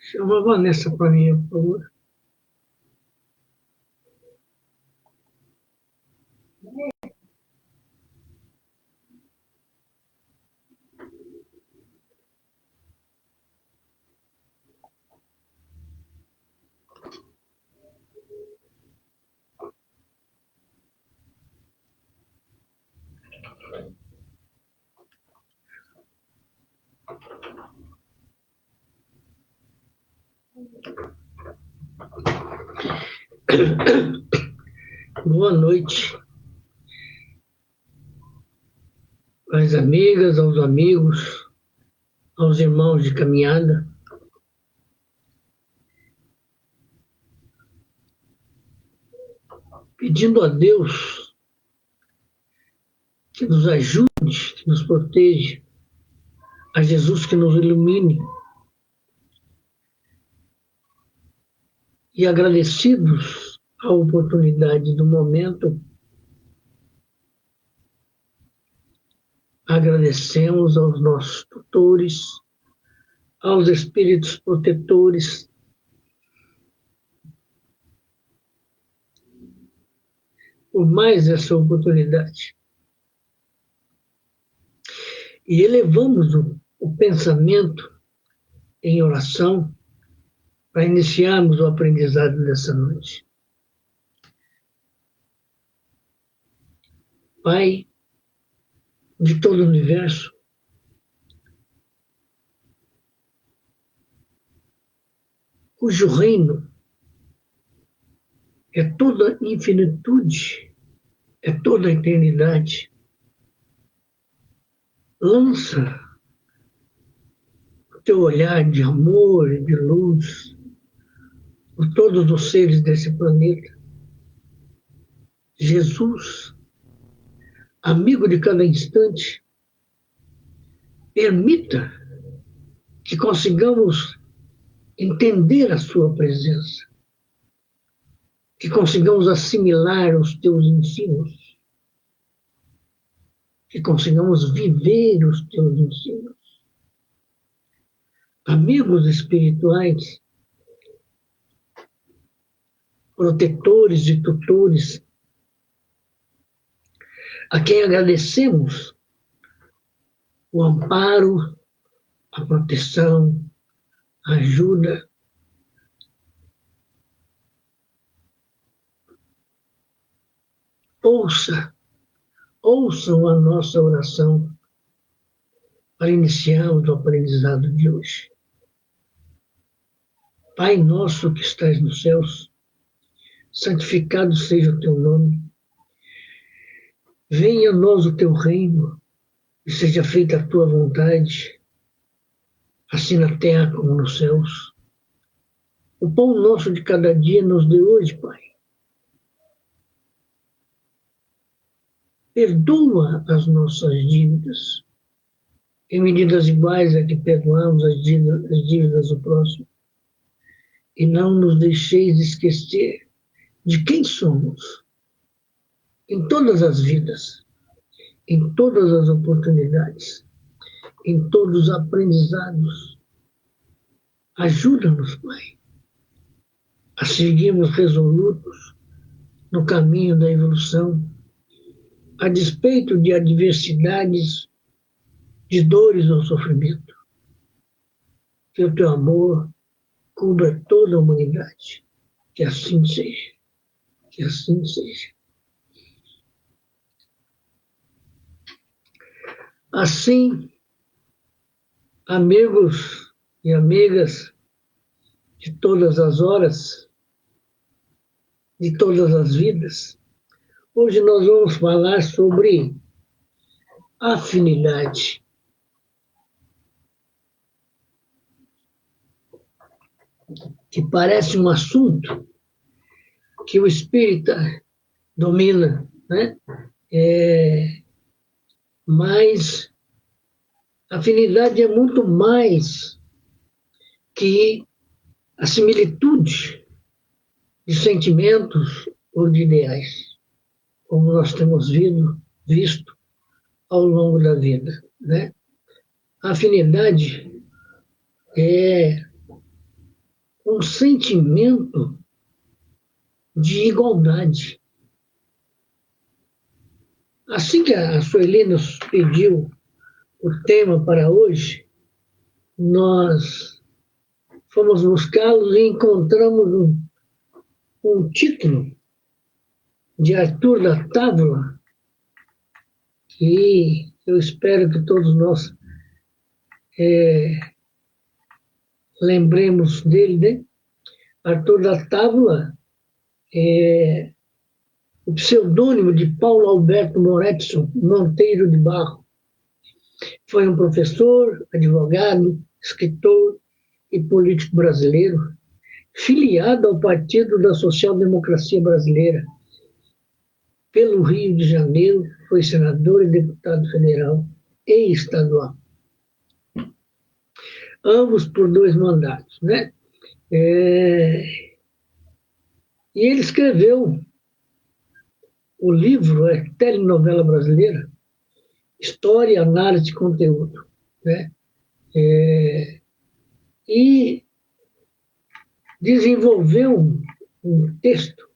Chama a Vanessa para mim, por favor. Boa noite às amigas, aos amigos, aos irmãos de caminhada. Pedindo a Deus que nos ajude, que nos proteja, a Jesus que nos ilumine. E agradecidos à oportunidade do momento, agradecemos aos nossos tutores, aos espíritos protetores, por mais essa oportunidade. E elevamos o pensamento em oração para iniciarmos o aprendizado dessa noite. Pai de todo o universo, cujo reino é toda infinitude, é toda a eternidade, lança o teu olhar de amor e de luz por todos os seres desse planeta. Jesus, amigo de cada instante, permita que consigamos entender a sua presença, que consigamos assimilar os teus ensinos, que consigamos viver os teus ensinos. Amigos espirituais, protetores e tutores, a quem agradecemos o amparo, a proteção, a ajuda. Ouçam a nossa oração para iniciarmos o aprendizado de hoje. Pai nosso que estás nos céus, santificado seja o teu nome. Venha a nós o teu reino e seja feita a tua vontade, assim na terra como nos céus. O pão nosso de cada dia nos dê hoje, Pai. Perdoa as nossas dívidas, em medidas iguais a que perdoamos as dívidas do próximo. E não nos deixeis esquecer de quem somos, em todas as vidas, em todas as oportunidades, em todos os aprendizados. Ajuda-nos, Pai, a seguirmos resolutos no caminho da evolução, a despeito de adversidades, de dores ou sofrimento. Que o teu amor cubra toda a humanidade. Que assim seja. Que assim seja. Assim, amigos e amigas de todas as horas, de todas as vidas, hoje nós vamos falar sobre afinidade. Que parece um assunto que o espírita domina, né? Mas afinidade é muito mais que a similitude de sentimentos ou de ideais, como nós temos visto ao longo da vida, né? A afinidade é um sentimento de igualdade. Assim que a Sueli nos pediu o tema para hoje, nós fomos buscá-los e encontramos um título de Arthur da Távola, que eu espero que todos nós lembremos dele, né? Arthur da Távola é o pseudônimo de Paulo Alberto Moretson Monteiro de Barro. Foi um professor, advogado, escritor e político brasileiro, filiado ao Partido da Social Democracia Brasileira. Pelo Rio de Janeiro, foi senador e deputado federal e estadual. Ambos por 2 mandatos, né? E ele escreveu o livro, Telenovela Brasileira, História e Análise de Conteúdo, né? E desenvolveu um texto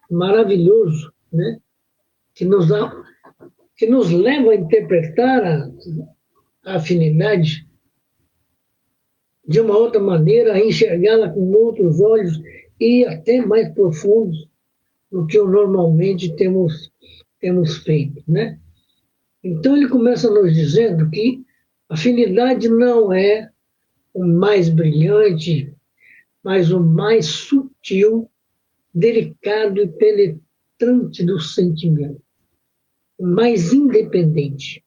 maravilhoso, né? que nos leva a interpretar a afinidade de uma outra maneira, a enxergá-la com outros olhos e até mais profundos do que normalmente temos feito, né? Então ele começa nos dizendo que a afinidade não é o mais brilhante, mas o mais sutil, delicado e penetrante do sentimento, o mais independente.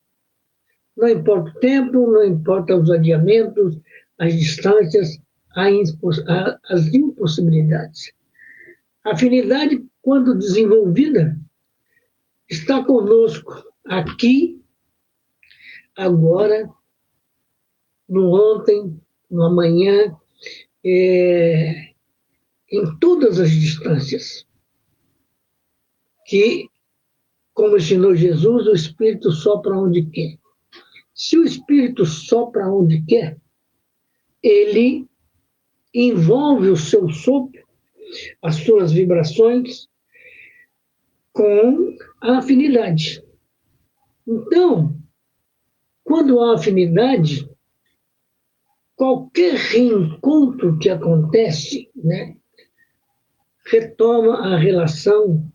Não importa o tempo, não importa os adiamentos, as distâncias, as impossibilidades. A afinidade, quando desenvolvida, está conosco aqui, agora, no ontem, no amanhã, em todas as distâncias. Que, como ensinou Jesus, o Espírito sopra onde quer. Se o Espírito sopra onde quer, ele envolve o seu sopro, as suas vibrações, com a afinidade. Então, quando há afinidade, qualquer reencontro que acontece, né, retoma a relação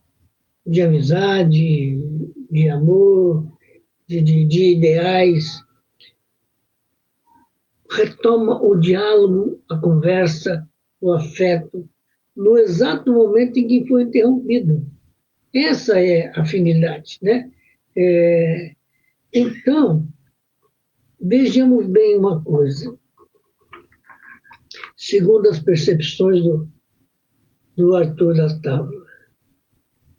de amizade, de amor, de ideais, retoma o diálogo, a conversa, o afeto, no exato momento em que foi interrompido. Essa é a afinidade, né? Então, vejamos bem uma coisa. Segundo as percepções do Arthur da Távola,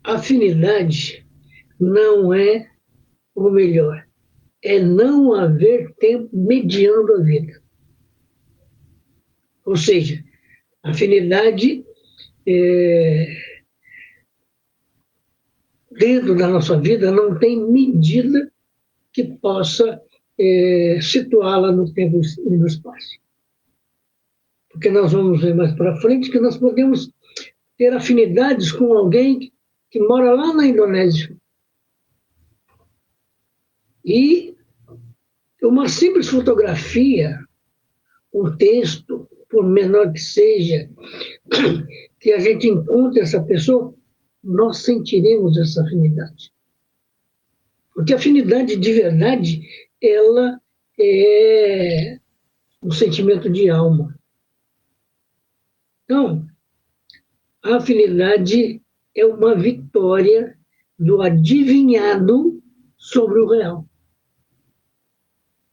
afinidade não é o melhor, é não haver tempo mediando a vida. Ou seja, afinidade dentro da nossa vida não tem medida que possa situá-la no tempo e no espaço. Porque nós vamos ver mais para frente que nós podemos ter afinidades com alguém que mora lá na Indonésia. E uma simples fotografia, um texto, por menor que seja, que a gente encontre essa pessoa, nós sentiremos essa afinidade. Porque a afinidade de verdade, ela é um sentimento de alma. Então, a afinidade é uma vitória do adivinhado sobre o real.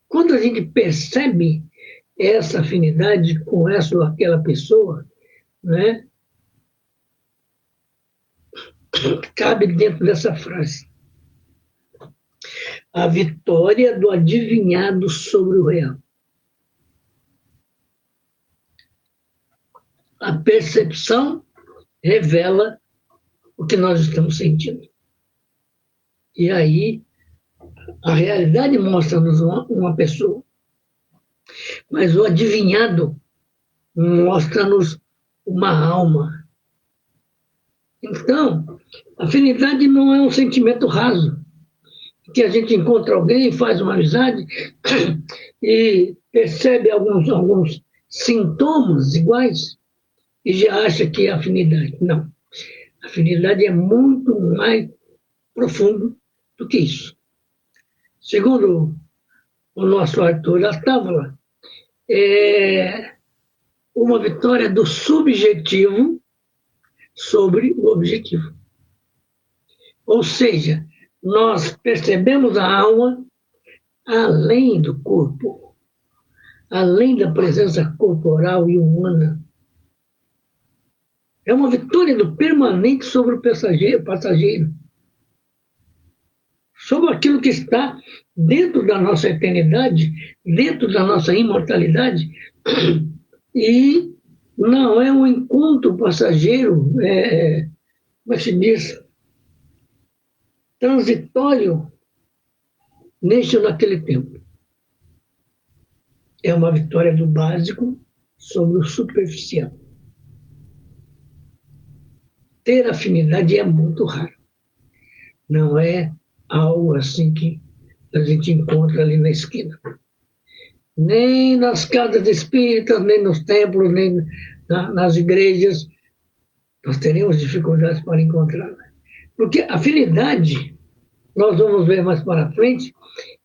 Quando a gente percebe essa afinidade com essa ou aquela pessoa, né, cabe dentro dessa frase. A vitória do adivinhado sobre o real. A percepção revela o que nós estamos sentindo. E aí, a realidade mostra-nos uma pessoa, mas o adivinhado mostra-nos uma alma. Então, afinidade não é um sentimento raso, que a gente encontra alguém, faz uma amizade e percebe alguns sintomas iguais e já acha que é afinidade. Não. Afinidade é muito mais profundo do que isso. Segundo o nosso Arthur Astávola, é uma vitória do subjetivo sobre o objetivo. Ou seja, nós percebemos a alma além do corpo, além da presença corporal e humana. É uma vitória do permanente sobre o passageiro, sobre aquilo que está dentro da nossa eternidade, dentro da nossa imortalidade, e não é um encontro passageiro, como se diz, transitório neste ou naquele tempo. É uma vitória do básico sobre o superficial. Ter afinidade é muito raro. Não é algo assim que a gente encontra ali na esquina. Nem nas casas espíritas, nem nos templos, nem nas igrejas, nós teremos dificuldades para encontrar. Porque a afinidade, nós vamos ver mais para frente,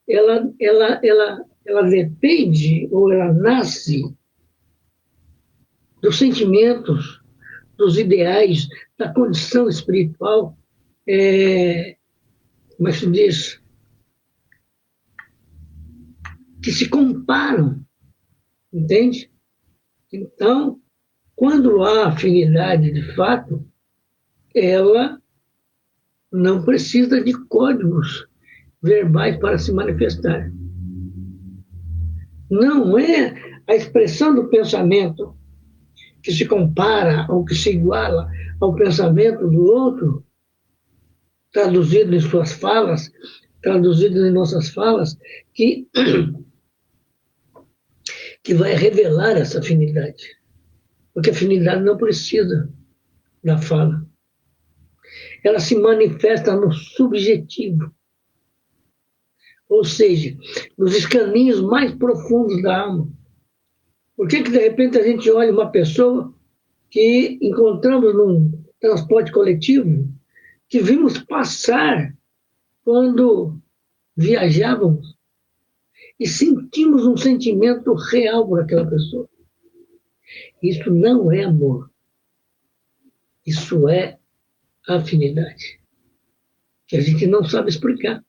ela depende ou ela nasce dos sentimentos, dos ideais, da condição espiritual, como é que se diz, que se comparam, entende? Então, quando há afinidade de fato, ela não precisa de códigos verbais para se manifestar. Não é a expressão do pensamento que se compara ou que se iguala ao pensamento do outro, traduzido em suas falas, traduzido em nossas falas, que vai revelar essa afinidade. Porque a afinidade não precisa da fala. Ela se manifesta no subjetivo. Ou seja, nos escaninhos mais profundos da alma. Por que de repente a gente olha uma pessoa que encontramos num transporte coletivo, que vimos passar quando viajávamos e sentimos um sentimento real por aquela pessoa? Isso não é amor. Isso é afinidade, que a gente não sabe explicar.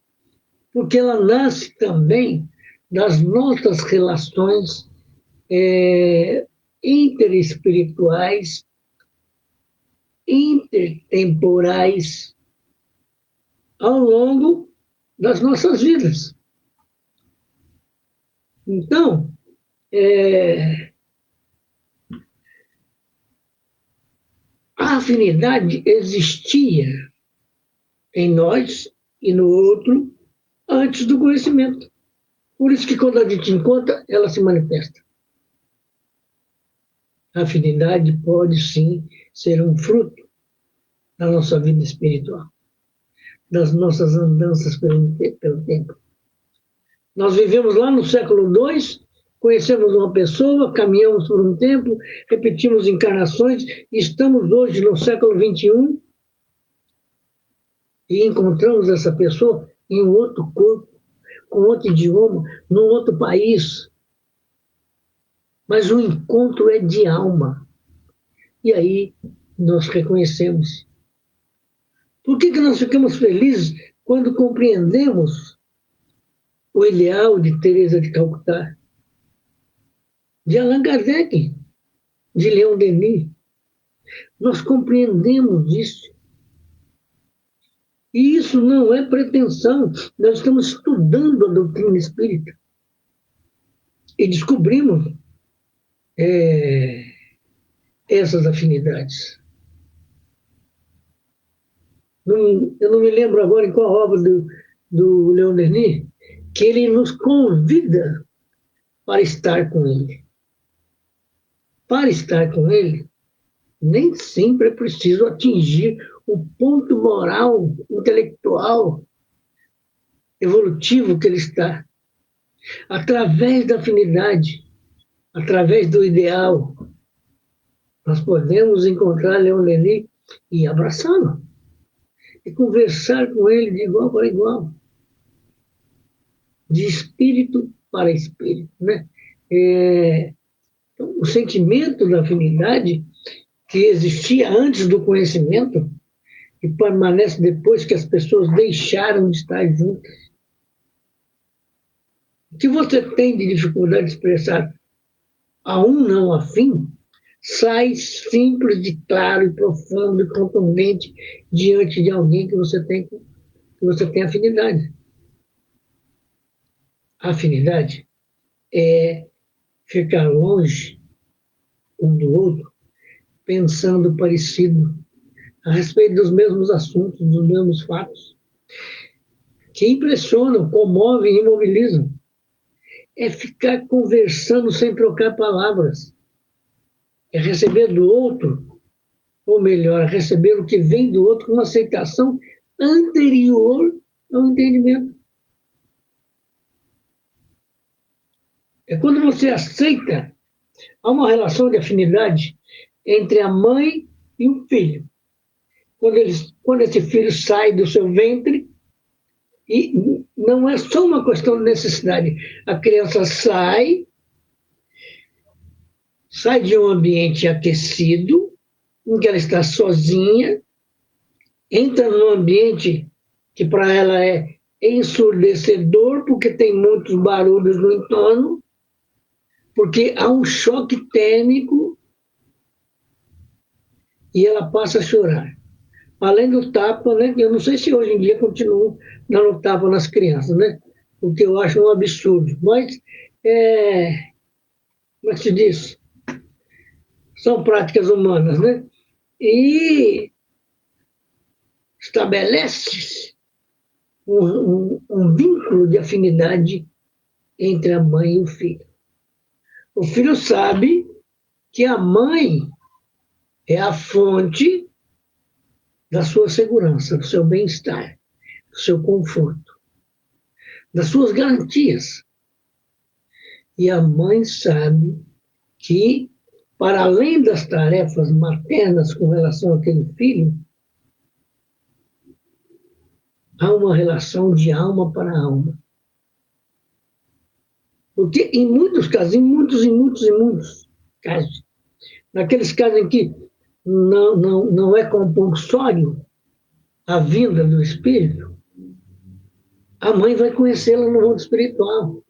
Porque ela nasce também das nossas relações interespirituais, intertemporais, ao longo das nossas vidas. Então, a afinidade existia em nós e no outro antes do conhecimento. Por isso que quando a gente encontra, ela se manifesta. A afinidade pode sim ser um fruto da nossa vida espiritual, das nossas andanças pelo tempo. Nós vivemos lá no século II, conhecemos uma pessoa, caminhamos por um tempo, repetimos encarnações, e estamos hoje no século XXI e encontramos essa pessoa em um outro corpo, com outro idioma, num outro país. Mas o encontro é de alma. E aí nós reconhecemos. Por que nós ficamos felizes quando compreendemos o ideal de Teresa de Calcutá, de Allan Kardec, de Leon Denis? Nós compreendemos isso. E isso não é pretensão. Nós estamos estudando a doutrina espírita e descobrimos essas afinidades. Eu não me lembro agora em qual obra do Leon Denis, que ele nos convida para estar com ele. Para estar com ele, Nem sempre é preciso atingir o ponto moral, intelectual, evolutivo que ele está. Através da afinidade, através do ideal, nós podemos encontrar Leon Denis e abraçá-lo, e conversar com ele de igual para igual, de espírito para espírito. Né? Então, o sentimento da afinidade que existia antes do conhecimento e permanece depois que as pessoas deixaram de estar juntas. O que você tem de dificuldade de expressar a um não afim, sai simples, de claro e profundo e contundente diante de alguém que você tem afinidade. A afinidade é ficar longe um do outro, pensando parecido, a respeito dos mesmos assuntos, dos mesmos fatos, que impressionam, comovem e imobilizam. É ficar conversando sem trocar palavras. É receber do outro, ou melhor, receber o que vem do outro com uma aceitação anterior ao entendimento. É quando você aceita, há uma relação de afinidade entre a mãe e o filho. Quando esse filho sai do seu ventre, e não é só uma questão de necessidade, a criança sai de um ambiente aquecido, em que ela está sozinha, entra num ambiente que para ela é ensurdecedor, porque tem muitos barulhos no entorno, porque há um choque térmico e ela passa a chorar. Além do tapa, né? Eu não sei se hoje em dia continuam dando tapa nas crianças, né? O que eu acho um absurdo. Mas, como é que se diz? São práticas humanas, né? E estabelece um vínculo de afinidade entre a mãe e o filho. O filho sabe que a mãe é a fonte da sua segurança, do seu bem-estar, do seu conforto, das suas garantias. E a mãe sabe que, para além das tarefas maternas com relação àquele filho, há uma relação de alma para alma. Porque em muitos casos, em muitos casos, naqueles casos em que não é compulsório a vinda do espírito, a mãe vai conhecê-la no mundo espiritual.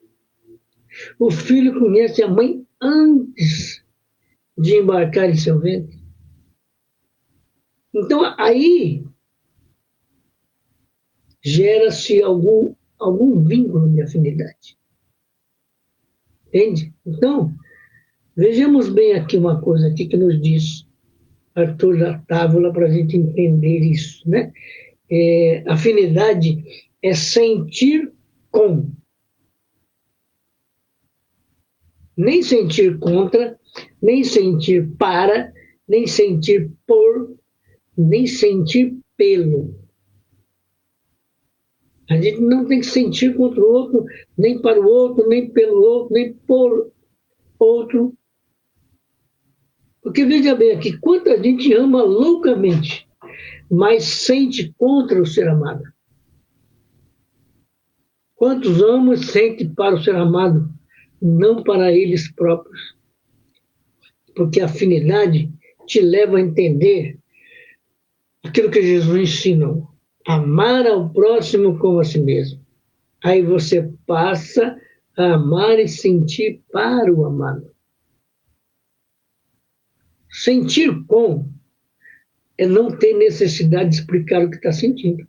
O filho conhece a mãe antes de embarcar em seu ventre. Então, aí gera-se algum vínculo de afinidade. Entende? Então, vejamos bem aqui uma coisa aqui que nos diz Arthur da Távola para a gente entender isso. Né? Afinidade é sentir com. Nem sentir contra, nem sentir para, nem sentir por, nem sentir pelo. A gente não tem que sentir contra o outro, nem para o outro, nem pelo outro, nem por outro. Porque veja bem aqui, quanta gente ama loucamente, mas sente contra o ser amado. Quantos amam e sentem para o ser amado, não para eles próprios. Porque a afinidade te leva a entender aquilo que Jesus ensinou. Amar ao próximo como a si mesmo. Aí você passa a amar e sentir para o amado. Sentir com é não ter necessidade de explicar o que está sentindo.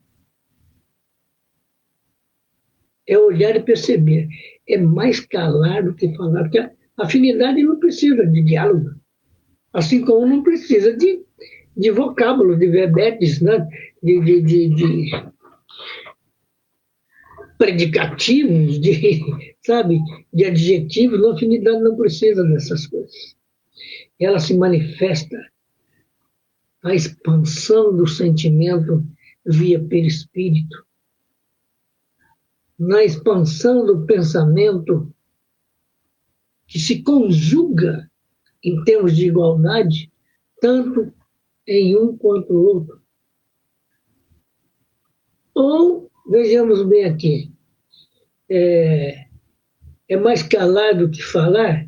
É olhar e perceber. É mais calar do que falar, porque a afinidade não precisa de diálogo. Assim como não precisa de vocábulo, de verbetes, né? de predicativos, sabe, de adjetivos. A afinidade não precisa dessas coisas. Ela se manifesta a expansão do sentimento via perispírito, na expansão do pensamento que se conjuga em termos de igualdade, tanto em um quanto o outro. Ou, vejamos bem aqui, é mais calar do que falar,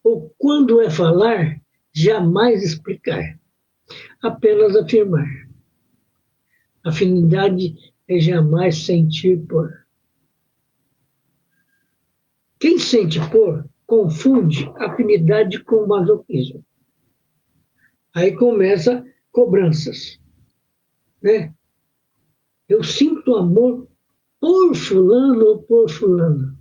ou quando é falar, jamais explicar, apenas afirmar. Afinidade é jamais sentir por. Quem sente por confunde afinidade com masoquismo. Aí começa cobranças, né? Eu sinto amor por fulano ou por fulano.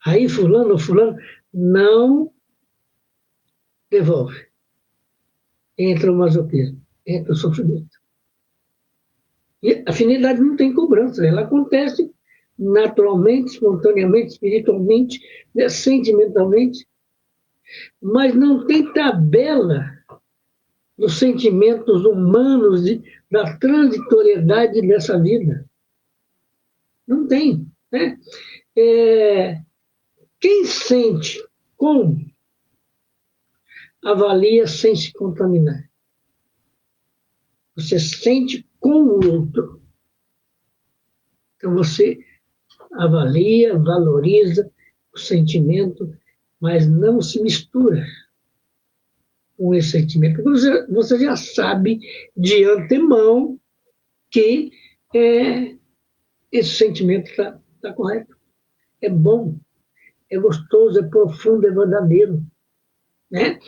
Aí fulano ou fulano não devolve. Entra o masoquismo, entra o sofrimento. E a afinidade não tem cobrança, ela acontece naturalmente, espontaneamente, espiritualmente, sentimentalmente, mas não tem tabela dos sentimentos humanos, da transitoriedade dessa vida. Não tem. Né? Quem sente com, avalia sem se contaminar. Você sente com o outro. Então você avalia, valoriza o sentimento, mas não se mistura com esse sentimento. Você já sabe de antemão que esse sentimento está correto. É bom, é gostoso, é profundo, é verdadeiro. Né?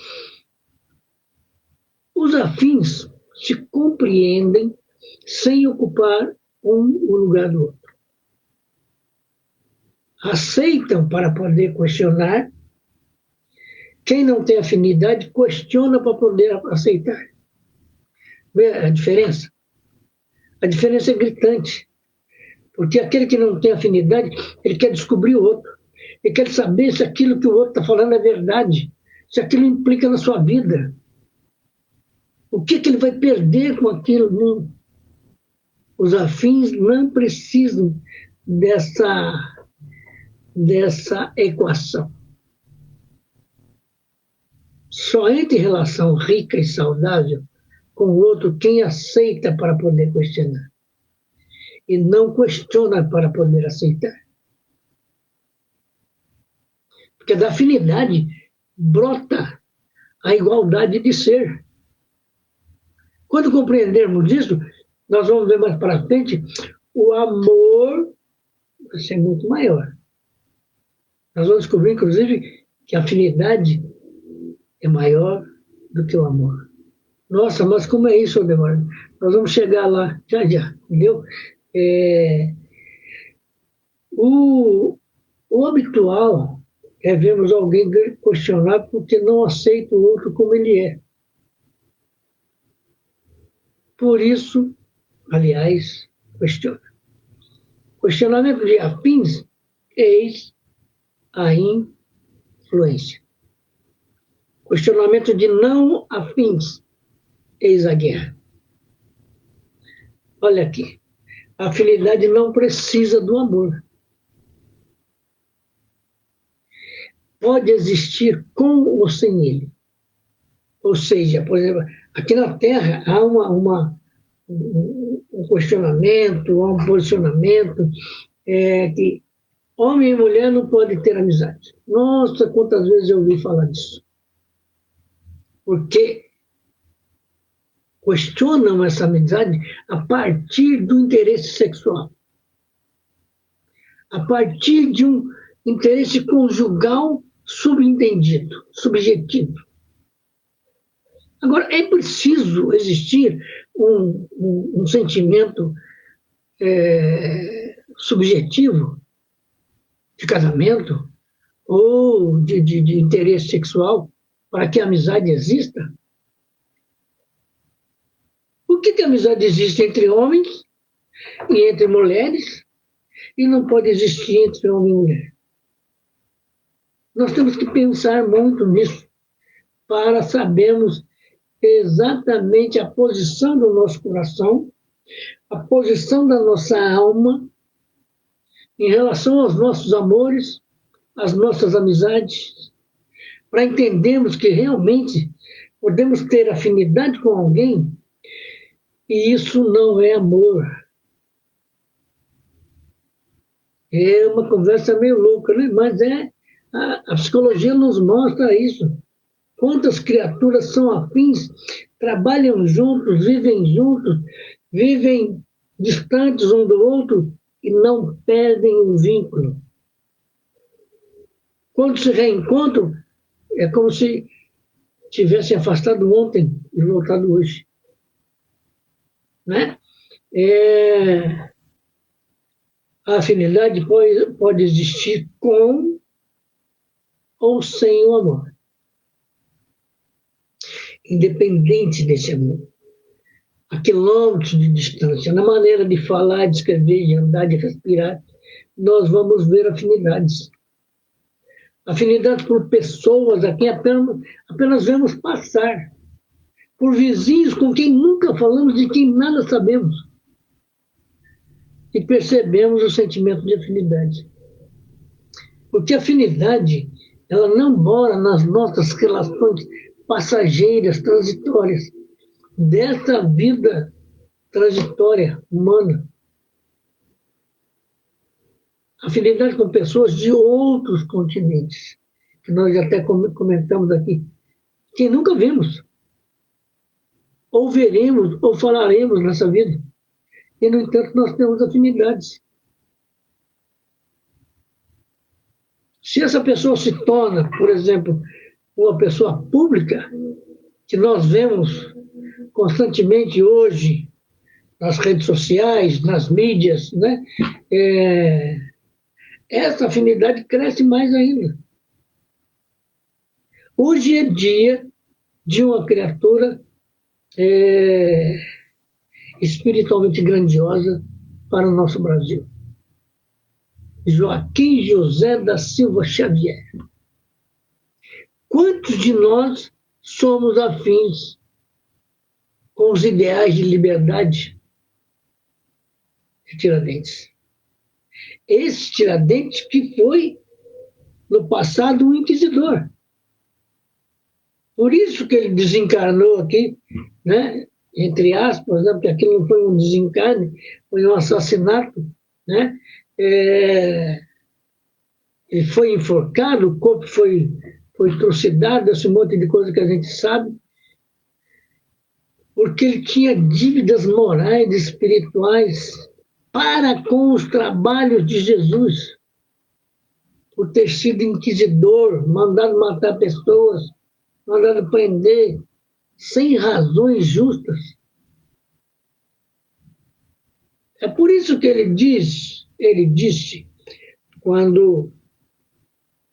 Os afins se compreendem sem ocupar o lugar do outro. Aceitam para poder questionar. Quem não tem afinidade questiona para poder aceitar. Vê a diferença? A diferença é gritante. Porque aquele que não tem afinidade, ele quer descobrir o outro. Ele quer saber se aquilo que o outro está falando é verdade. Se aquilo implica na sua vida. O que ele vai perder com aquilo? Não. Os afins não precisam dessa equação. Só entra em relação rica e saudável com o outro quem aceita para poder questionar. E não questiona para poder aceitar. Porque da afinidade brota a igualdade de ser. Quando compreendermos isso, nós vamos ver mais para frente, o amor vai ser muito maior. Nós vamos descobrir, inclusive, que a afinidade é maior do que o amor. Nossa, mas como é isso, Aldemar? Nós vamos chegar lá, já, entendeu? O habitual é vermos alguém questionar porque não aceita o outro como ele é. Por isso, aliás, questiona. Questionamento de afins, eis a influência. Questionamento de não afins, eis a guerra. Olha aqui, a afinidade não precisa do amor. Pode existir com ou sem ele. Ou seja, por exemplo, aqui na Terra há um questionamento, há um posicionamento que homem e mulher não podem ter amizade. Nossa, quantas vezes eu ouvi falar disso. Porque questionam essa amizade a partir do interesse sexual. A partir de um interesse conjugal subentendido, subjetivo. Agora, é preciso existir um sentimento subjetivo de casamento ou de interesse sexual para que a amizade exista? Por que a amizade existe entre homens e entre mulheres e não pode existir entre homem e mulher? Nós temos que pensar muito nisso para sabermos exatamente a posição do nosso coração, a posição da nossa alma em relação aos nossos amores, às nossas amizades, para entendermos que realmente podemos ter afinidade com alguém e isso não é amor. É uma conversa meio louca, né? Mas a psicologia nos mostra isso. Quantas criaturas são afins, trabalham juntos, vivem distantes um do outro e não perdem o vínculo. Quando se reencontram, é como se tivessem afastado ontem e voltado hoje. Né? A afinidade pode existir com ou sem o amor. Independente desse amor. A quilômetros de distância, na maneira de falar, de escrever, de andar, de respirar, nós vamos ver afinidades. Afinidades por pessoas a quem apenas vemos passar. Por vizinhos com quem nunca falamos, de quem nada sabemos. E percebemos o sentimento de afinidade. Porque a afinidade, ela não mora nas nossas relações passageiras, transitórias, dessa vida transitória humana. Afinidade com pessoas de outros continentes, que nós até comentamos aqui, que nunca vimos, ou veremos, ou falaremos nessa vida. E, no entanto, nós temos afinidades. Se essa pessoa se torna, por exemplo, uma pessoa pública, que nós vemos constantemente hoje nas redes sociais, nas mídias, né? Essa afinidade cresce mais ainda. Hoje é dia de uma criatura espiritualmente grandiosa para o nosso Brasil. Joaquim José da Silva Xavier. Quantos de nós somos afins com os ideais de liberdade de Tiradentes? Esse Tiradentes que foi, no passado, um inquisidor. Por isso que ele desencarnou aqui, né? Entre aspas, né? Porque aquilo não foi um desencarne, foi um assassinato. Né? Ele foi enforcado, o corpo foi trucidado, esse monte de coisa que a gente sabe, porque ele tinha dívidas morais e espirituais para com os trabalhos de Jesus, por ter sido inquisidor, mandado matar pessoas, mandado prender, sem razões justas. É por isso que ele disse, quando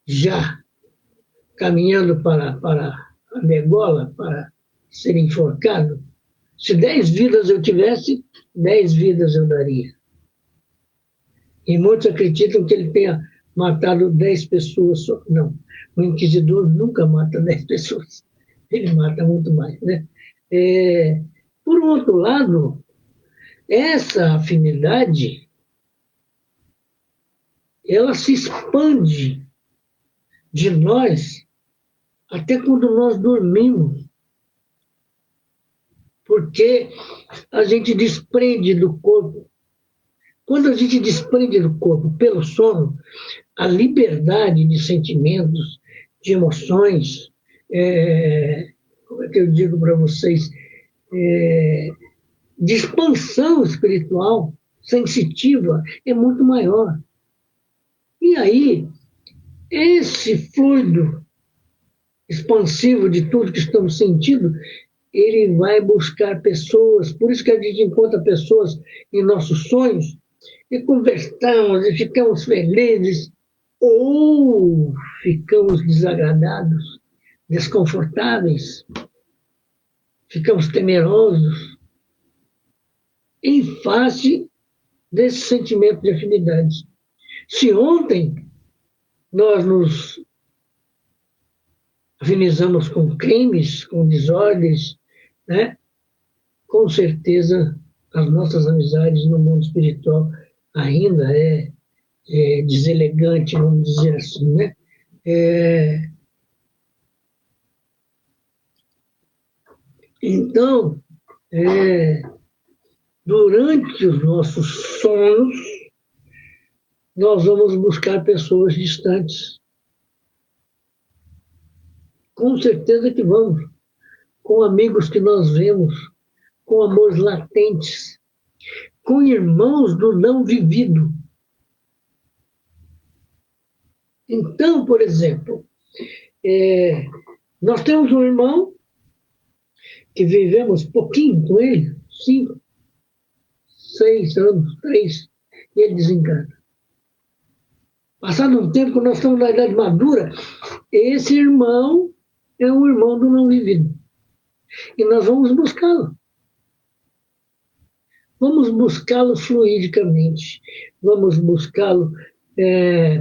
já caminhando para a degola, para ser enforcado, se 10 vidas eu tivesse, 10 vidas eu daria. E muitos acreditam que ele tenha matado 10 pessoas só. Não, o inquisidor nunca mata 10 pessoas. Ele mata muito mais. Né? Por um outro lado, essa afinidade, ela se expande de nós até quando nós dormimos. Porque a gente desprende do corpo. Quando a gente desprende do corpo pelo sono, a liberdade de sentimentos, de emoções, como é que eu digo para vocês, de expansão espiritual, sensitiva, é muito maior. E aí, esse fluido expansivo de tudo que estamos sentindo, ele vai buscar pessoas, por isso que a gente encontra pessoas em nossos sonhos, e conversamos, e ficamos felizes, ou ficamos desagradados, desconfortáveis, ficamos temerosos, em face desse sentimento de afinidade. Se ontem nós nos afinizamos com crimes, com desordens, né? Com certeza, as nossas amizades no mundo espiritual ainda é deselegante, vamos dizer assim, né? É, então, é, durante os nossos sonos, nós vamos buscar pessoas distantes. Com certeza que vamos, com amigos que nós vemos, com amores latentes, com irmãos do não vivido. Então, por exemplo, nós temos um irmão que vivemos pouquinho com ele, 5, 6 anos, 3, e ele desencarna. Passado um tempo, quando nós estamos na idade madura, esse irmão é um irmão do não vivido. E nós vamos buscá-lo. Vamos buscá-lo fluidicamente. Vamos buscá-lo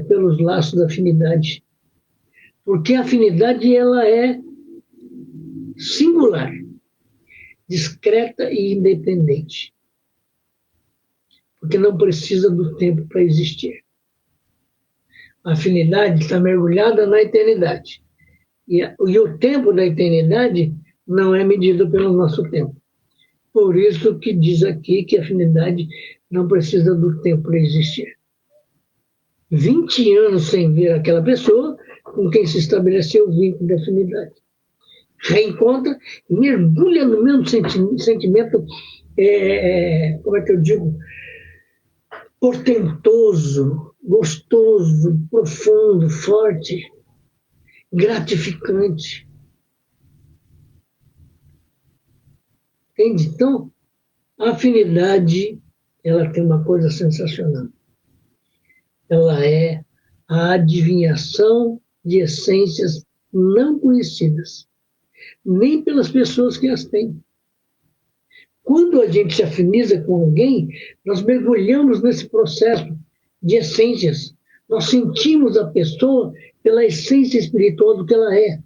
pelos laços da afinidade. Porque a afinidade ela é singular, discreta e independente. Porque não precisa do tempo para existir. A afinidade está mergulhada na eternidade. E o tempo da eternidade não é medido pelo nosso tempo. Por isso que diz aqui que a afinidade não precisa do tempo para existir. 20 anos sem ver aquela pessoa com quem se estabeleceu o vínculo de afinidade. Reencontra, mergulha no mesmo sentimento, como é que eu digo, portentoso, gostoso, profundo, forte, gratificante. Entende? Então, a afinidade, ela tem uma coisa sensacional. Ela é a adivinhação de essências não conhecidas, nem pelas pessoas que as têm. Quando a gente se afiniza com alguém, nós mergulhamos nesse processo de essências. Nós sentimos a pessoa pela essência espiritual do que ela é.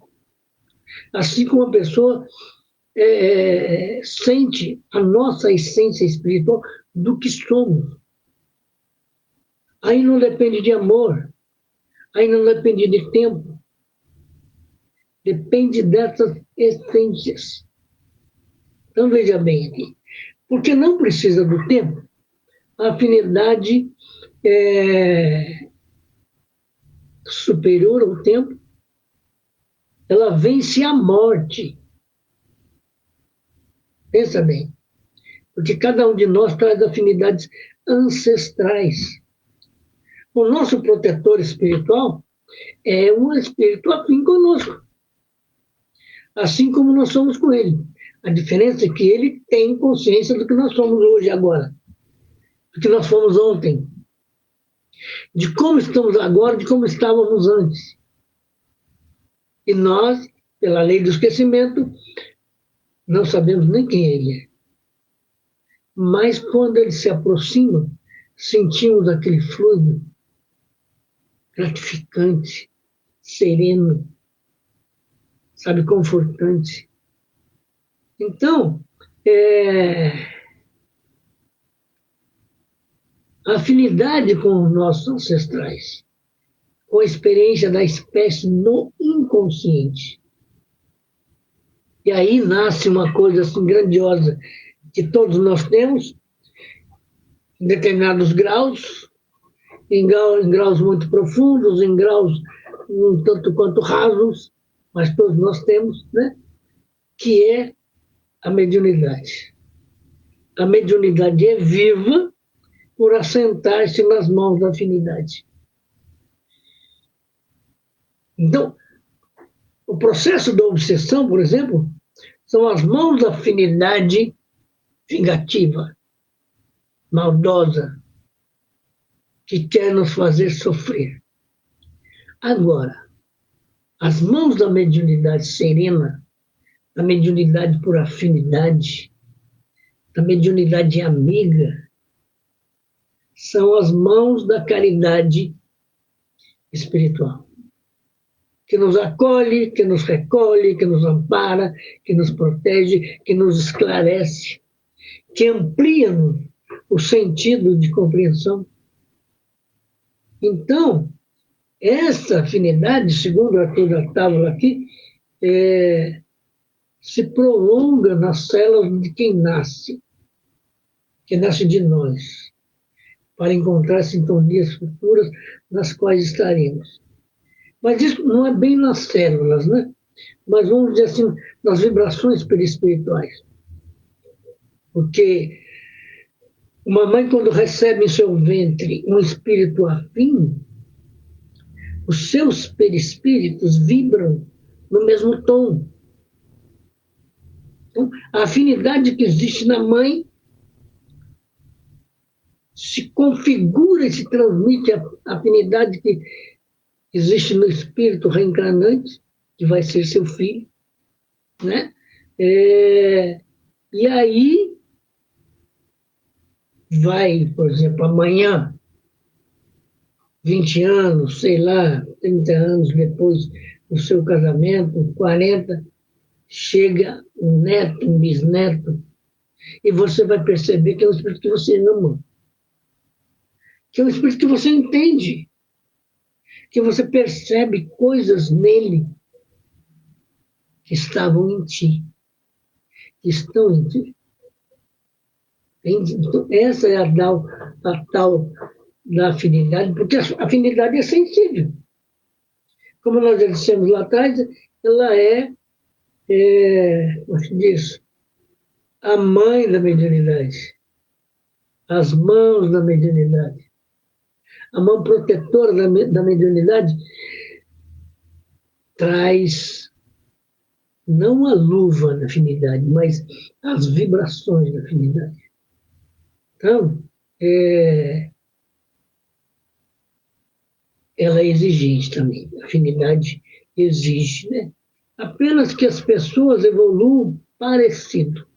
Assim como a pessoa sente a nossa essência espiritual do que somos. Aí não depende de amor, aí não depende de tempo, depende dessas essências. Então veja bem aqui, porque não precisa do tempo, a afinidade superior ao tempo, ela vence a morte. Pensa bem, porque cada um de nós traz afinidades ancestrais. O nosso protetor espiritual é um espírito afim conosco, assim como nós somos com ele. A diferença é que ele tem consciência do que nós somos hoje, agora, do que nós fomos ontem, de como estamos agora, de como estávamos antes. E nós, pela lei do esquecimento, não sabemos nem quem ele é. Mas quando ele se aproxima, sentimos aquele fluido gratificante, sereno, sabe, confortante. Então, a afinidade com os nossos ancestrais, com a experiência da espécie no inconsciente. E aí nasce uma coisa assim grandiosa que todos nós temos, em determinados graus, em graus muito profundos, em graus um tanto quanto rasos, mas todos nós temos, né? Que é a mediunidade. A mediunidade é viva por assentar-se nas mãos da afinidade. Então, o processo da obsessão, por exemplo, são as mãos da afinidade vingativa, maldosa, que quer nos fazer sofrer. Agora, as mãos da mediunidade serena, da mediunidade por afinidade, da mediunidade amiga, são as mãos da caridade espiritual. que nos acolhe, que nos recolhe, que nos ampara, que nos protege, que nos esclarece, que amplia o sentido de compreensão. Então, essa afinidade, segundo o Arthur da Távola aqui, se prolonga nas células de quem nasce, que nasce de nós, para encontrar sintonias futuras nas quais estaremos. Mas isso não é bem nas células, né? Mas vamos dizer assim, nas vibrações perispirituais. Porque uma mãe, quando recebe em seu ventre um espírito afim, os seus perispíritos vibram no mesmo tom. Então, a afinidade que existe na mãe se configura e se transmite a afinidade que existe no espírito reencarnante, que vai ser seu filho, né? E aí vai, por exemplo, amanhã, 20 anos, sei lá, 30 anos depois do seu casamento, 40, chega um neto, um bisneto, e você vai perceber que é um espírito que você ama, que é um espírito que você entende, que você percebe coisas nele que estavam em ti, que estão em ti. Então, essa é a tal da afinidade, porque a afinidade é sensível. Como nós já dissemos lá atrás, ela como se diz, a mãe da mediunidade, as mãos da mediunidade, a mão protetora da mediunidade traz não a luva da afinidade, mas as vibrações da afinidade. Então, ela é exigente também. A afinidade exige, né? Apenas que as pessoas evoluam parecido,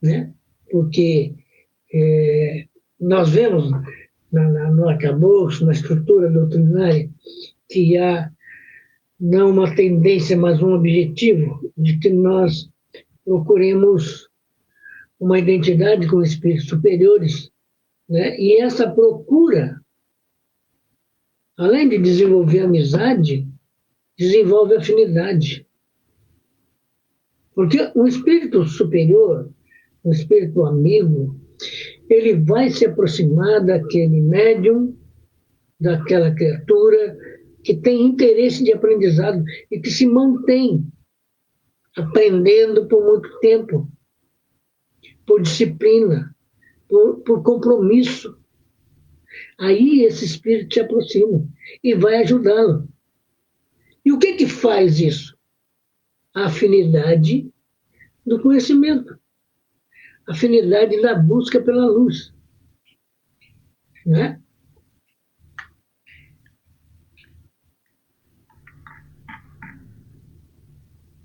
né? Porque nós vemos no arcabouço, na estrutura doutrinária, que há não uma tendência, mas um objetivo de que nós procuremos uma identidade com espíritos superiores, né? E essa procura, além de desenvolver amizade, desenvolve afinidade. Porque um espírito superior, um espírito amigo, ele vai se aproximar daquele médium, daquela criatura que tem interesse de aprendizado e que se mantém aprendendo por muito tempo, por disciplina, por compromisso. Aí esse espírito se aproxima e vai ajudá-lo. E o que faz isso? A afinidade do conhecimento, a afinidade da busca pela luz, né?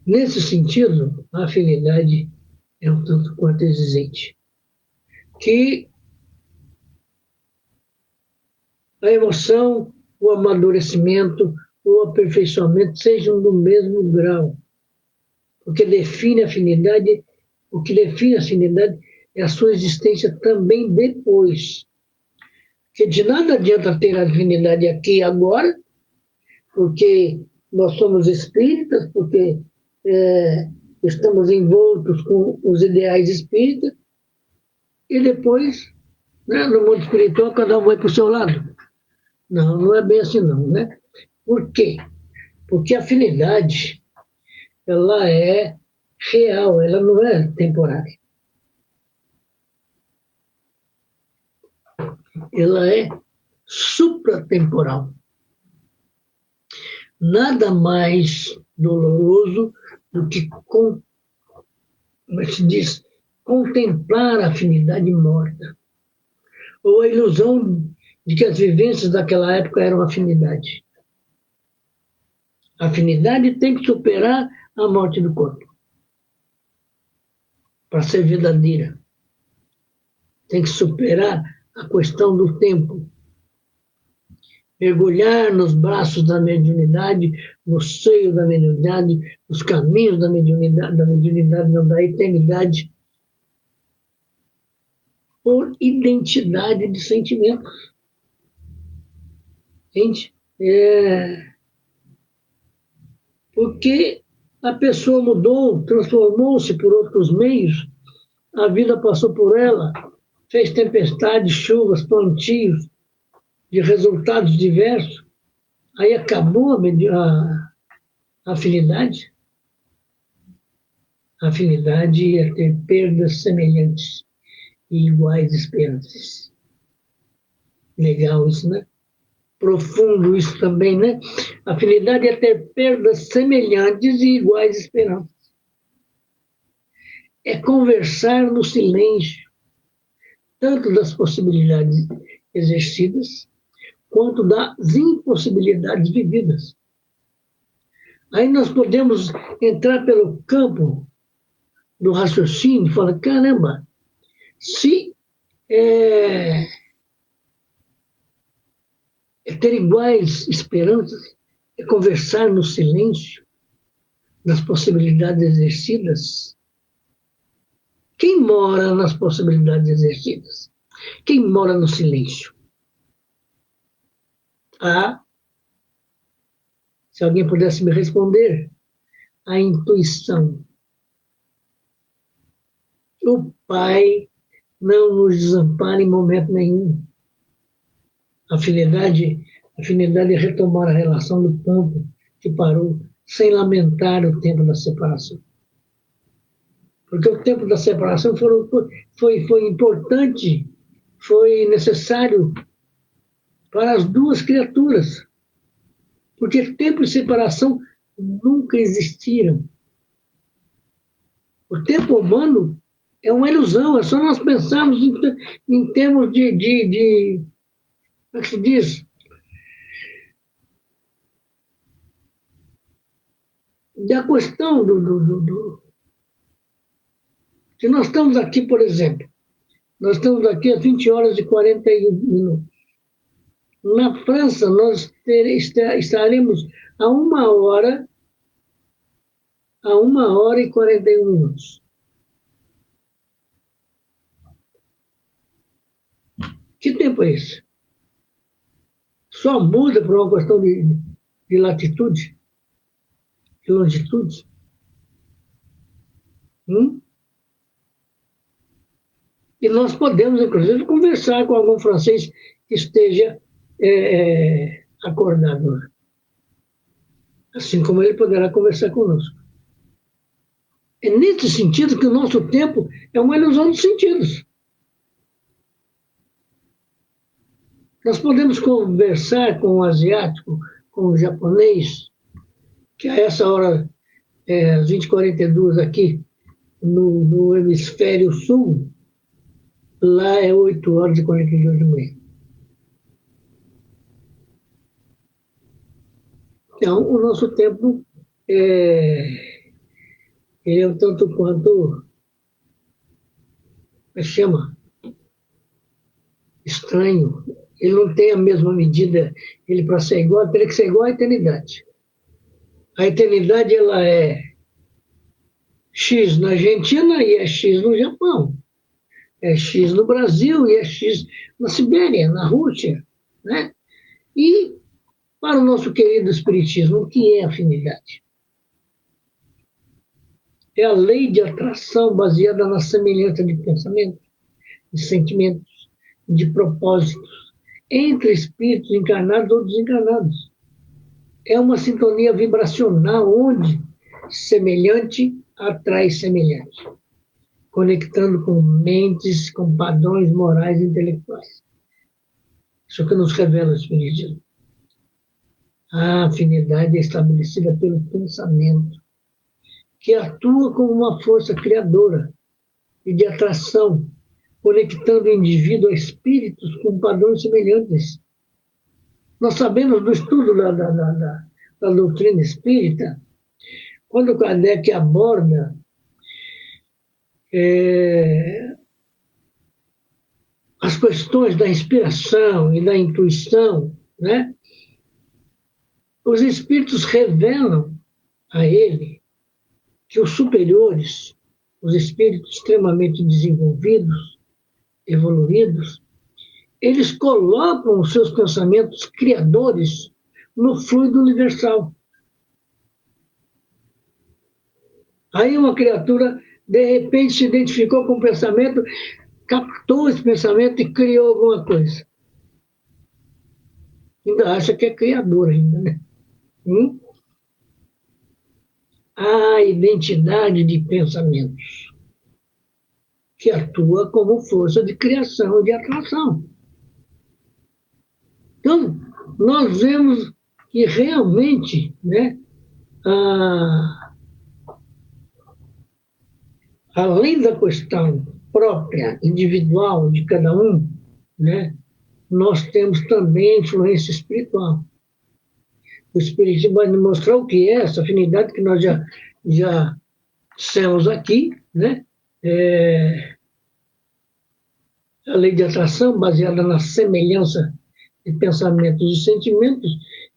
Nesse sentido, a afinidade é um tanto quanto exigente. Que a emoção, o amadurecimento, o aperfeiçoamento sejam do mesmo grau. O que define a afinidade é a sua existência também depois. Porque de nada adianta ter a afinidade aqui e agora, porque nós somos espíritas, porque estamos envoltos com os ideais espíritas, e depois, né, no mundo espiritual, cada um vai para o seu lado. Não, não é bem assim não, né? Por quê? Porque a afinidade, ela é real, ela não é temporária. Ela é supratemporal. Nada mais doloroso do que, como se diz, contemplar a afinidade morta. Ou a ilusão de que as vivências daquela época eram afinidade. A afinidade tem que superar a morte do corpo para ser verdadeira. Tem que superar a questão do tempo. mergulhar nos braços da mediunidade, no seio da mediunidade, nos caminhos da mediunidade, não, da eternidade, por identidade de sentimentos. Gente, porque a pessoa mudou, transformou-se por outros meios, a vida passou por ela, fez tempestades, chuvas, plantios, de resultados diversos, aí acabou a afinidade. A afinidade é ter perdas semelhantes e iguais esperanças. Legal isso, né? Profundo isso também, né? Afinidade é ter perdas semelhantes e iguais esperanças. É conversar no silêncio, tanto das possibilidades exercidas, quanto das impossibilidades vividas. Aí nós podemos entrar pelo campo do raciocínio e falar, caramba, se é ter iguais esperanças, é conversar no silêncio das possibilidades exercidas. Quem mora nas possibilidades exercidas? Quem mora no silêncio? Se alguém pudesse me responder, a intuição. O Pai não nos desampara em momento nenhum. A afinidade é retomar a relação do campo que parou, sem lamentar o tempo da separação. Porque o tempo da separação foi importante, foi necessário para as duas criaturas. Porque tempo e separação nunca existiram. O tempo humano é uma ilusão, é só nós pensarmos em termos de como é que se diz? Da questão que nós estamos aqui, por exemplo, nós estamos aqui às 20 horas e 41 minutos. Na França, nós estaremos a 1 hora e 41 minutos. Que tempo é esse? Só muda por uma questão de latitude, de longitude? E nós podemos, inclusive, conversar com algum francês que esteja acordado. Assim como ele poderá conversar conosco. É nesse sentido que o nosso tempo é uma ilusão dos sentidos. Nós podemos conversar com o asiático, com o japonês, que a essa hora, às 20h42 aqui, no hemisfério sul, lá é 8 horas e 42 da manhã. Então, o nosso tempo ele é um tanto quanto, como chama? Estranho. Ele não tem a mesma medida, ele para ser igual, teria que ser igual à eternidade. A eternidade, ela é X na Argentina e é X no Japão. É X no Brasil e é X na Sibéria, na Rússia, né? E para o nosso querido Espiritismo, o que é afinidade? É a lei de atração baseada na semelhança de pensamentos, de sentimentos, de propósitos, entre espíritos encarnados ou desencarnados. É uma sintonia vibracional onde semelhante atrai semelhante, conectando com mentes, com padrões morais e intelectuais. Isso que nos revela o Espiritismo. A afinidade é estabelecida pelo pensamento, que atua como uma força criadora e de atração, conectando o indivíduo a espíritos com padrões semelhantes. Nós sabemos do estudo da doutrina espírita, quando Kardec aborda as questões da inspiração e da intuição, né? Os espíritos revelam a ele que os superiores, os espíritos extremamente desenvolvidos, evoluídos, eles colocam os seus pensamentos criadores no fluido universal. Aí uma criatura, de repente, se identificou com o pensamento, captou esse pensamento e criou alguma coisa. Ainda acha que é criador ainda, né? A identidade de pensamentos, que atua como força de criação e de atração. Então, nós vemos que realmente, né, além da questão própria, individual de cada um, né, nós temos também a influência espiritual. O Espiritismo vai nos mostrar o que é essa afinidade que nós já dissemos aqui, né? A lei de atração baseada na semelhança de pensamentos e sentimentos,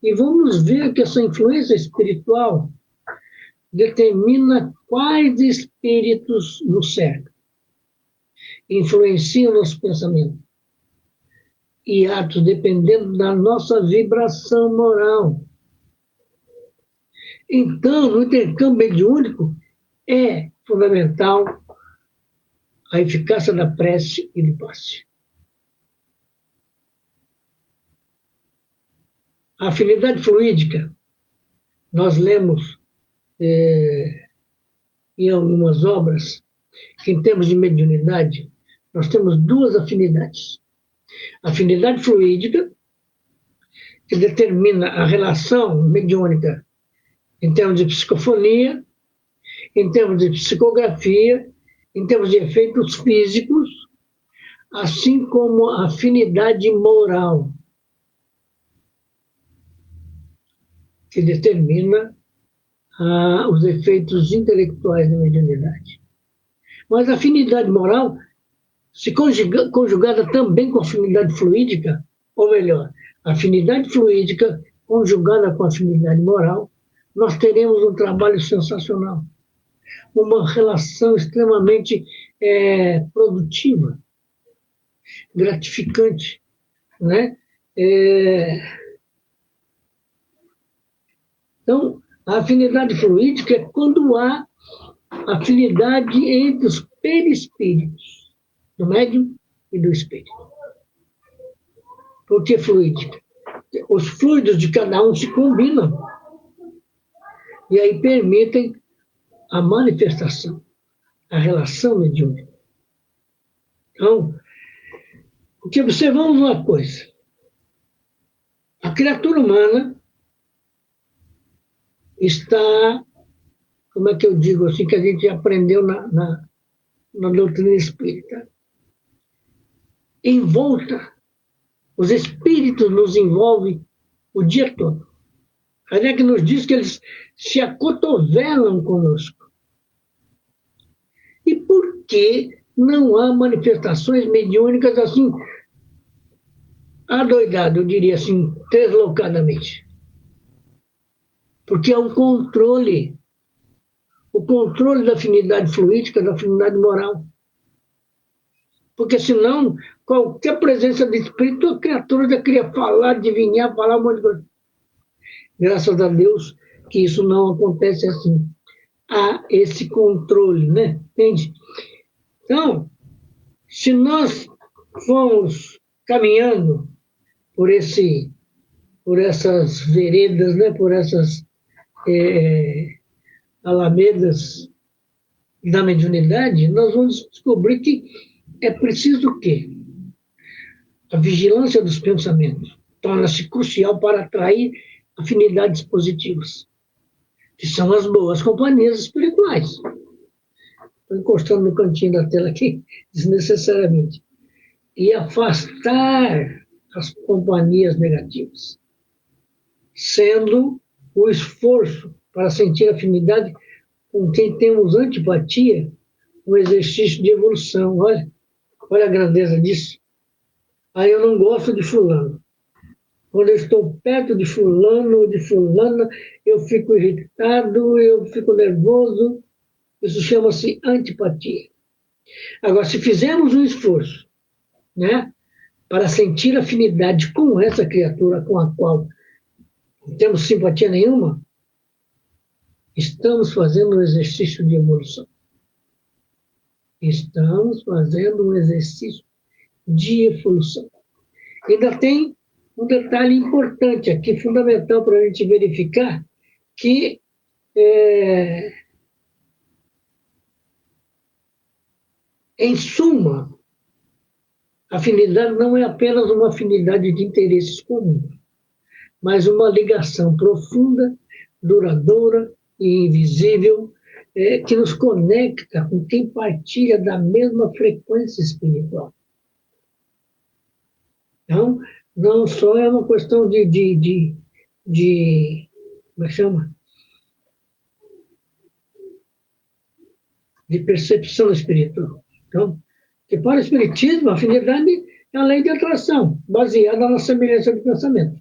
e vamos ver que essa influência espiritual determina quais espíritos nos cercam, influenciam nosso pensamento e atos dependendo da nossa vibração moral. Então, no intercâmbio mediúnico, é fundamental a eficácia da prece e do passe. A afinidade fluídica, nós lemos em algumas obras que, em termos de mediunidade, nós temos duas afinidades. A afinidade fluídica, que determina a relação mediúnica em termos de psicofonia, em termos de psicografia, em termos de efeitos físicos, assim como a afinidade moral, que determina os efeitos intelectuais da mediunidade. Mas a afinidade moral, se conjugada também com a afinidade fluídica, ou melhor, a afinidade fluídica conjugada com a afinidade moral, nós teremos um trabalho sensacional. Uma relação extremamente produtiva, gratificante, né? Então, a afinidade fluídica é quando há afinidade entre os perispíritos, do médium e do espírito. Por que fluídica? Os fluidos de cada um se combinam e aí permitem a manifestação, a relação mediúnica. Então, o que observamos uma coisa, a criatura humana está, como é que eu digo assim, que a gente aprendeu na doutrina espírita, envolta, os espíritos nos envolvem o dia todo. Kardec nos diz que eles se acotovelam conosco. E por que não há manifestações mediúnicas assim, adoidado, eu diria assim, deslocadamente? Porque há um controle. O controle da afinidade fluídica, da afinidade moral. Porque senão, qualquer presença de espírito, a criatura já queria falar, adivinhar, falar um monte de coisa. Graças a Deus que isso não acontece assim. Há esse controle, né? Entende? Então, se nós formos caminhando por essas veredas, né? Por essas alamedas da mediunidade, nós vamos descobrir que é preciso o quê? A vigilância dos pensamentos torna-se crucial para atrair afinidades positivas, que são as boas companhias espirituais. Estou encostando no cantinho da tela aqui, desnecessariamente. E afastar as companhias negativas, sendo o esforço para sentir afinidade com quem temos antipatia um exercício de evolução. Olha a grandeza disso. Aí eu não gosto de fulano. Quando eu estou perto de fulano ou de fulana, eu fico irritado, eu fico nervoso. Isso chama-se antipatia. Agora, se fizermos um esforço, né, para sentir afinidade com essa criatura com a qual não temos simpatia nenhuma, estamos fazendo um exercício de evolução. Estamos fazendo um exercício de evolução. Ainda tem um detalhe importante aqui, fundamental para a gente verificar, que em suma, afinidade não é apenas uma afinidade de interesses comuns, mas uma ligação profunda, duradoura e invisível, que nos conecta com quem partilha da mesma frequência espiritual. Então, não só é uma questão de como é que chama? De percepção espiritual. Então, que para o Espiritismo, a afinidade é a lei de atração, baseada na semelhança de pensamento,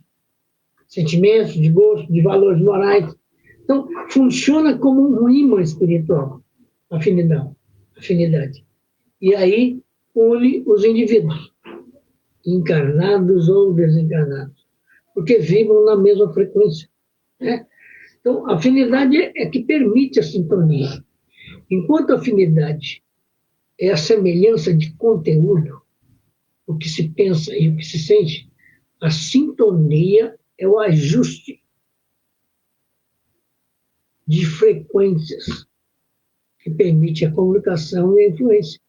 sentimentos, de gosto, de valores morais. Então, funciona como um imã espiritual, a afinidade. E aí une os indivíduos, encarnados ou desencarnados, porque vibram na mesma frequência, né? Então, a afinidade é que permite a sintonia. Enquanto a afinidade é a semelhança de conteúdo, o que se pensa e o que se sente, a sintonia é o ajuste de frequências que permite a comunicação e a influência.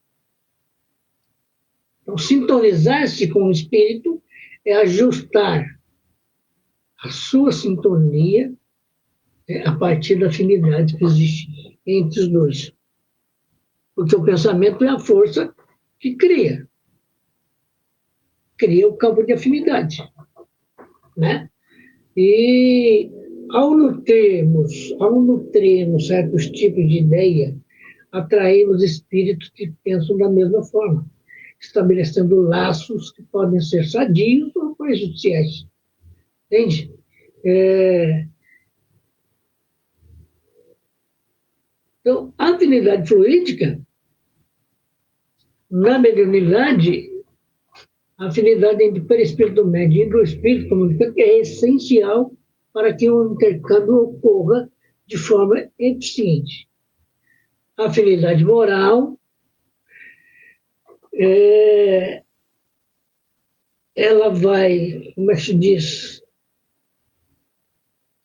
Então, sintonizar-se com o espírito é ajustar a sua sintonia a partir da afinidade que existe entre os dois. Porque o pensamento é a força que cria o campo de afinidade, né? E ao nutrirmos certos tipos de ideia, atraímos espíritos que pensam da mesma forma, estabelecendo laços que podem ser sadios ou prejudiciais. Entende? Então, a afinidade fluídica, na mediunidade, a afinidade entre perispírito médio e do espírito comunicante é essencial para que o intercâmbio ocorra de forma eficiente. A afinidade moral ela vai, como é que se diz,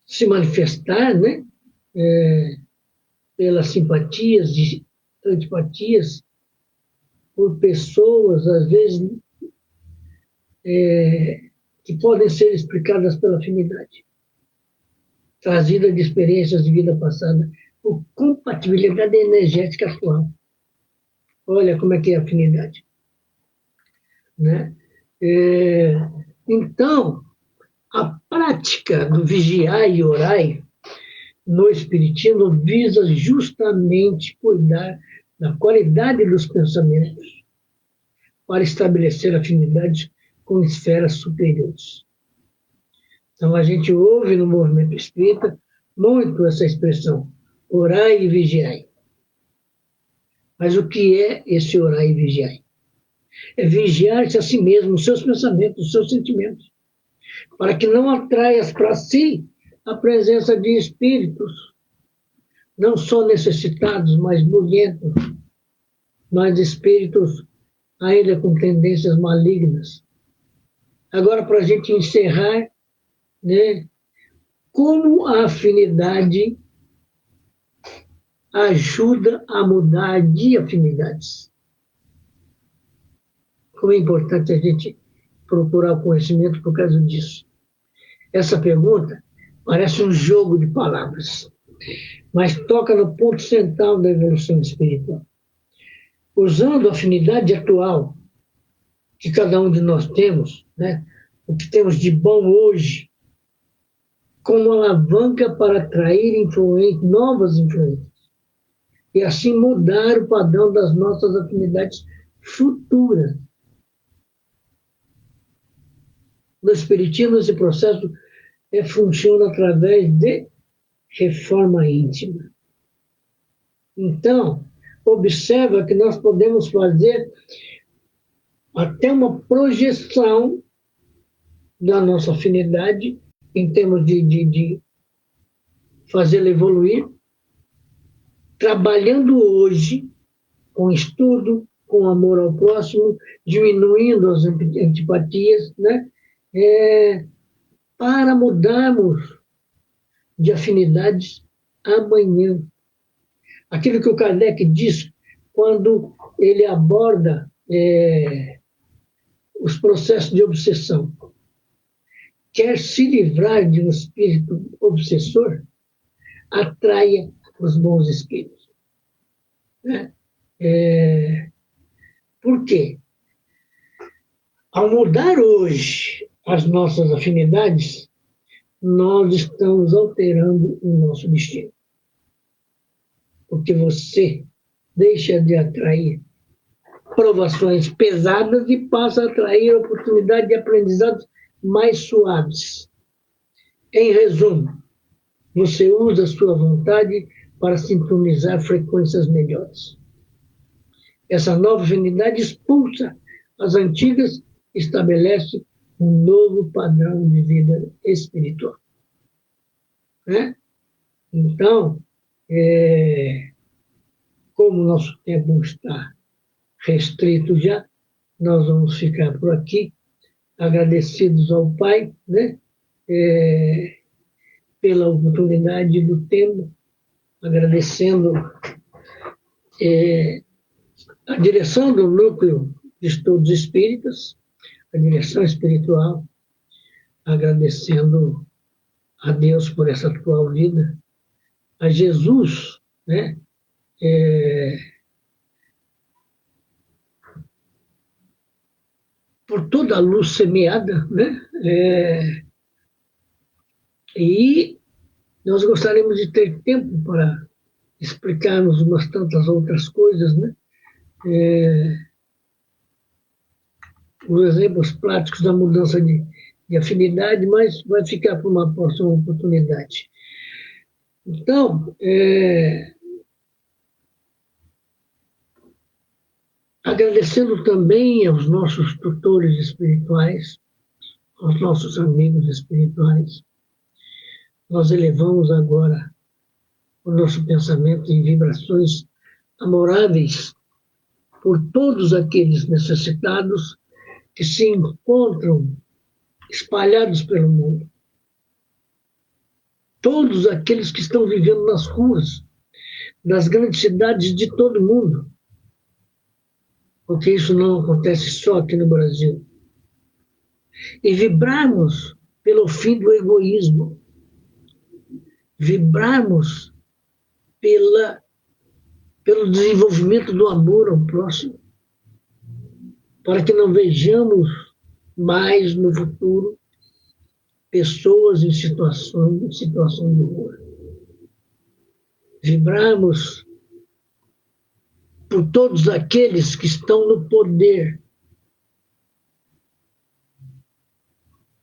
se manifestar, né? Pelas simpatias e antipatias por pessoas, às vezes, que podem ser explicadas pela afinidade, trazida de experiências de vida passada, por compatibilidade energética atual. Olha como é que é a afinidade, né? Então, a prática do vigiar e orar no Espiritismo visa justamente cuidar da qualidade dos pensamentos para estabelecer afinidades com esferas superiores. Então, a gente ouve no movimento espírita muito essa expressão, orai e vigiai. Mas o que é esse orai e vigiai? É vigiar-se a si mesmo, os seus pensamentos, os seus sentimentos, para que não atraias para si a presença de espíritos, não só necessitados, mas bulhentos, mas espíritos ainda com tendências malignas. Agora, para a gente encerrar, né, como a afinidade ajuda a mudar de afinidades. Como é importante a gente procurar o conhecimento por causa disso. Essa pergunta parece um jogo de palavras, mas toca no ponto central da evolução espiritual. Usando a afinidade atual que cada um de nós temos, né, o que temos de bom hoje, como alavanca para atrair novas influências, e assim mudar o padrão das nossas afinidades futuras. No Espiritismo, esse processo funciona através de reforma íntima. Então, observa que nós podemos fazer até uma projeção da nossa afinidade, em termos de fazê-la evoluir, trabalhando hoje com estudo, com amor ao próximo, diminuindo as antipatias, né? Para mudarmos de afinidades amanhã. Aquilo que o Kardec diz quando ele aborda os processos de obsessão. Quer se livrar de um espírito obsessor, atraia os bons espíritos. Né? Por quê? Ao mudar hoje as nossas afinidades, nós estamos alterando o nosso destino. Porque você deixa de atrair provações pesadas e passa a atrair oportunidades de aprendizados mais suaves. Em resumo, você usa a sua vontade para sintonizar frequências melhores. Essa nova afinidade expulsa as antigas e estabelece um novo padrão de vida espiritual. Né? Então, como o nosso tempo está restrito já, nós vamos ficar por aqui, agradecidos ao Pai, né? Pela oportunidade do tema, agradecendo a direção do Núcleo de Estudos Espíritas, a direção espiritual, agradecendo a Deus por essa atual vida, a Jesus, né? Por toda a luz semeada, né? E nós gostaríamos de ter tempo para explicarmos umas tantas outras coisas, né? Os exemplos práticos da mudança de afinidade, mas vai ficar para uma próxima oportunidade. Então, agradecendo também aos nossos tutores espirituais, aos nossos amigos espirituais, nós elevamos agora o nosso pensamento em vibrações amoráveis por todos aqueles necessitados que se encontram espalhados pelo mundo. Todos aqueles que estão vivendo nas ruas das grandes cidades de todo o mundo, porque isso não acontece só aqui no Brasil. E vibrarmos pelo fim do egoísmo, vibrarmos pelo desenvolvimento do amor ao próximo, para que não vejamos mais no futuro pessoas em situação de horror. Vibrarmos por todos aqueles que estão no poder,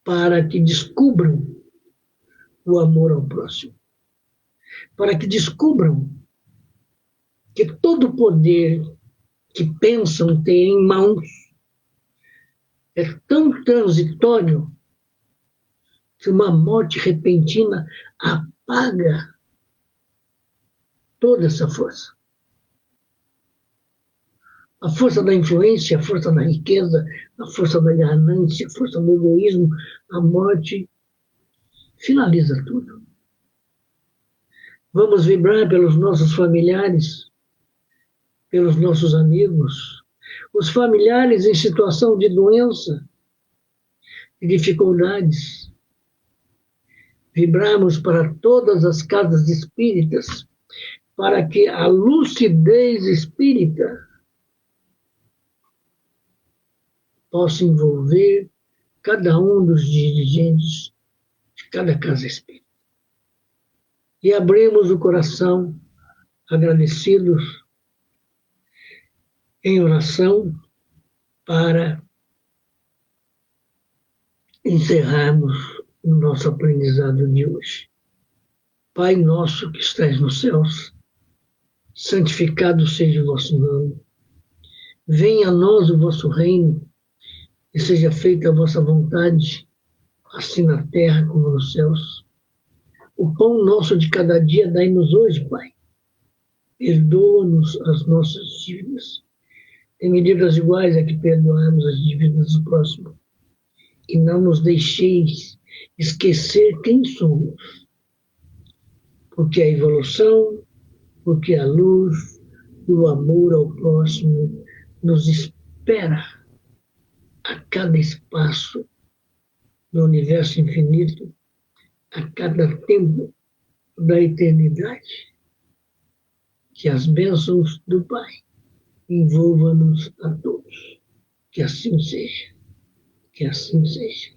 para que descubram o amor ao próximo, para que descubram que todo o poder que pensam ter em mãos é tão transitório que uma morte repentina apaga toda essa força. A força da influência, a força da riqueza, a força da ganância, a força do egoísmo, a morte finaliza tudo. Vamos vibrar pelos nossos familiares, pelos nossos amigos, os familiares em situação de doença, de dificuldades. Vibramos para todas as casas espíritas, para que a lucidez espírita possa envolver cada um dos dirigentes de cada casa espírita. E abrimos o coração, agradecidos, em oração, para encerrarmos o nosso aprendizado de hoje. Pai nosso que estais nos céus, santificado seja o vosso nome. Venha a nós o vosso reino e seja feita a vossa vontade, assim na terra como nos céus. O pão nosso de cada dia dai-nos hoje, Pai. Perdoa-nos as nossas dívidas, em medidas iguais a que perdoamos as dívidas do próximo. E não nos deixeis esquecer quem somos, porque a evolução, porque a luz do amor ao próximo nos espera a cada espaço do universo infinito, a cada tempo da eternidade. Que as bênçãos do Pai envolvam-nos a todos. Que assim seja. Que assim seja.